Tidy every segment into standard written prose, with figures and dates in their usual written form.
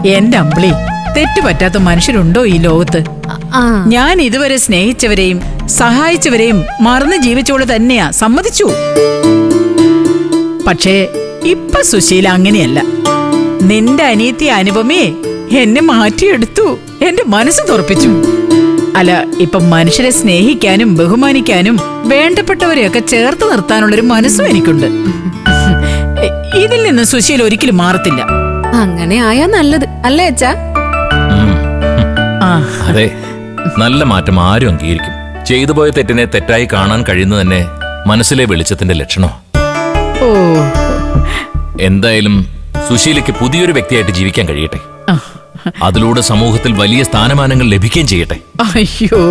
എന്റെ അമ്പിളി, തെറ്റുപറ്റാത്ത മനുഷ്യരുണ്ടോ ഈ ലോകത്ത്? ഞാൻ ഇതുവരെ സ്നേഹിച്ചവരെയും സഹായിച്ചവരെയും മറന്ന് ജീവിച്ചോള് തന്നെയാ, സമ്മതിച്ചു. പക്ഷേ ഇപ്പൊ സുശീല അങ്ങനെയല്ല. നിന്റെ അനിയത്തി അനുപമയെ എന്നെ മാറ്റിയെടുത്തു, എന്റെ മനസ്സ് തുറപ്പിച്ചു. അല്ല, ഇപ്പൊ മനുഷ്യരെ സ്നേഹിക്കാനും ബഹുമാനിക്കാനും വേണ്ടപ്പെട്ടവരെയൊക്കെ ചേർത്ത് നിർത്താനുള്ളൊരു മനസ്സും എനിക്കുണ്ട്. ഇതിൽ നിന്ന് സുശീല ഒരിക്കലും മാറത്തില്ല. അങ്ങനെ ആയാ നല്ലത് അല്ലേ അച്ഛാ? അതെ, നല്ല മാറ്റം ആരും അംഗീകരിക്കും. ചെയ്തു പോയ തെറ്റിനെ തെറ്റായി കാണാൻ കഴിയുന്നത് തന്നെ മനസ്സിലെ വെളിച്ചത്തിന്റെ ലക്ഷണോ. ഓ, എന്തായാലും സുശീലയ്ക്ക് പുതിയൊരു വ്യക്തിയായിട്ട് ജീവിക്കാൻ കഴിയട്ടെ. അതിലൂടെ സമൂഹത്തിൽ വലിയ സ്ഥാനമാനങ്ങൾ ലഭിക്കുകയും ചെയ്യട്ടെ. അയ്യോ,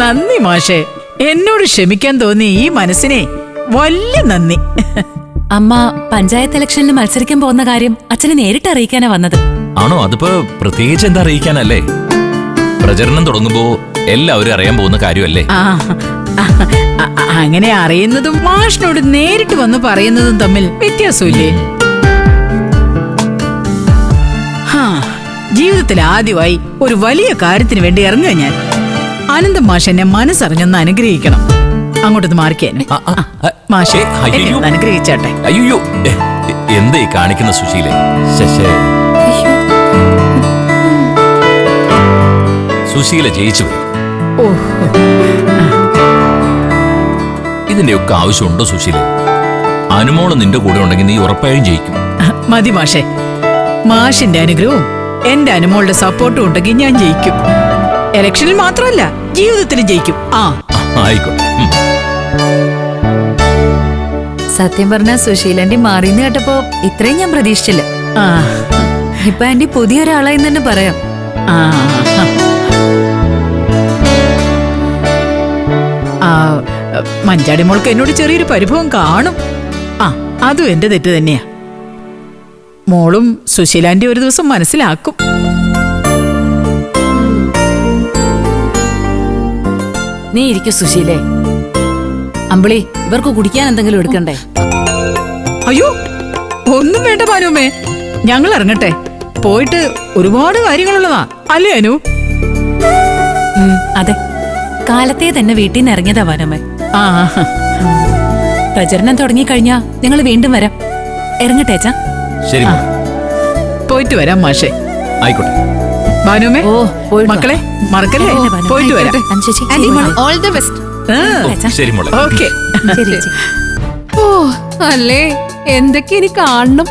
നന്ദി മാഷേ. എന്നോട് ക്ഷമിക്കാൻ തോന്നി ഈ മനസ്സിനെ വലിയ നന്ദി. അമ്മ പഞ്ചായത്ത് ഇലക്ഷനിൽ മത്സരിക്കാൻ പോകുന്ന കാര്യം അച്ഛനെ നേരിട്ട് അറിയിക്കാനാ വന്നത്. ആണോ? അതിപ്പോ പ്രത്യേകിച്ച് എന്താ അറിയിക്കാനല്ലേ? പ്രചരണം തുടങ്ങുമ്പോ എല്ലാവരും അറിയാൻ പോകുന്ന കാര്യമല്ലേ? അങ്ങനെ അറിയുന്നതും മാഷിനോട് നേരിട്ട് വന്ന് പറയുന്നതും തമ്മിൽ വ്യത്യാസമില്ലേ? ജീവിതത്തിൽ ആദ്യമായി ഒരു വലിയ കാര്യത്തിന് വേണ്ടി ഇറങ്ങുക ഞാൻ. അനന്തം മാഷ് എന്നെ മനസ്സറിഞ്ഞൊന്ന് അനുഗ്രഹിക്കണം. അങ്ങോട്ടൊന്ന് മാറിക്കാനും മാഷെ അനുഗ്രഹിച്ചാട്ടെ. അയ്യോ, എന്തേ കാണിക്കുന്ന സുശീലേ? സുശീല ജയിച്ചു. ഇതിന്റെയൊക്കെ ആവശ്യമുണ്ടോ സുശീല? അനുമോള് നിന്റെ കൂടെ ഉണ്ടെങ്കിൽ നീ ഉറപ്പായും ജയിക്കും. മതി മാഷെ, മാഷിന്റെ അനുഗ്രഹവും എന്റെ അനുമോളുടെ സപ്പോർട്ടും ഉണ്ടെങ്കിൽ ഞാൻ ജയിക്കും. ഇലക്ഷനിൽ മാത്രമല്ല, ജീവിതത്തിലും ജയിക്കും. ആയിക്കോട്ടെ. സത്യം പറഞ്ഞ സുശീലന്റെ മാറിന്ന് കേട്ടപ്പോ ഇത്രയും ഞാൻ പ്രതീക്ഷിച്ചില്ല. ഇപ്പൊ ആന്റി പുതിയൊരാളായി തന്നെ പറയാം. മഞ്ചാടി മോൾക്ക് എന്നോട് ചെറിയൊരു പരിഭവം കാണും. അതും എന്റെ തെറ്റ് തന്നെയാ. മോളും സുശീലാന്റെ ഒരു ദിവസം മനസ്സിലാക്കും. നീ ഇരിക്കു സുശീലേ. അമ്പിളി, ഇവർക്ക് കുടിക്കാൻ എന്തെങ്കിലും എടുക്കണ്ടേ? അയ്യോ, ഒന്നും വേണ്ട ഭാനുമേ, ഞങ്ങൾ ഇറങ്ങട്ടെ. പോയിട്ട് ഒരുപാട് കാര്യങ്ങളുള്ളതാ അല്ലേ അനു? അതെ, കാലത്തെ തന്നെ വീട്ടിൽ നിന്ന് ഇറങ്ങിയതാ ഭാനുമേ. പ്രചരണം തുടങ്ങിക്കഴിഞ്ഞാ ഞങ്ങൾ വീണ്ടും വരാം. ഇറങ്ങട്ടെ അച്ഛാ? ശരി, പോയിട്ട് വരാം മാഷെ. ആയിക്കോട്ടെ ഭാനുമേ. മക്കളെ മറക്കല്ലേ, പോയിട്ട് വരാം. All the best. ശരി മോളെ. ഓക്കെ. ഓ അല്ലേ, എന്തൊക്കെ ഇനി കാണണം.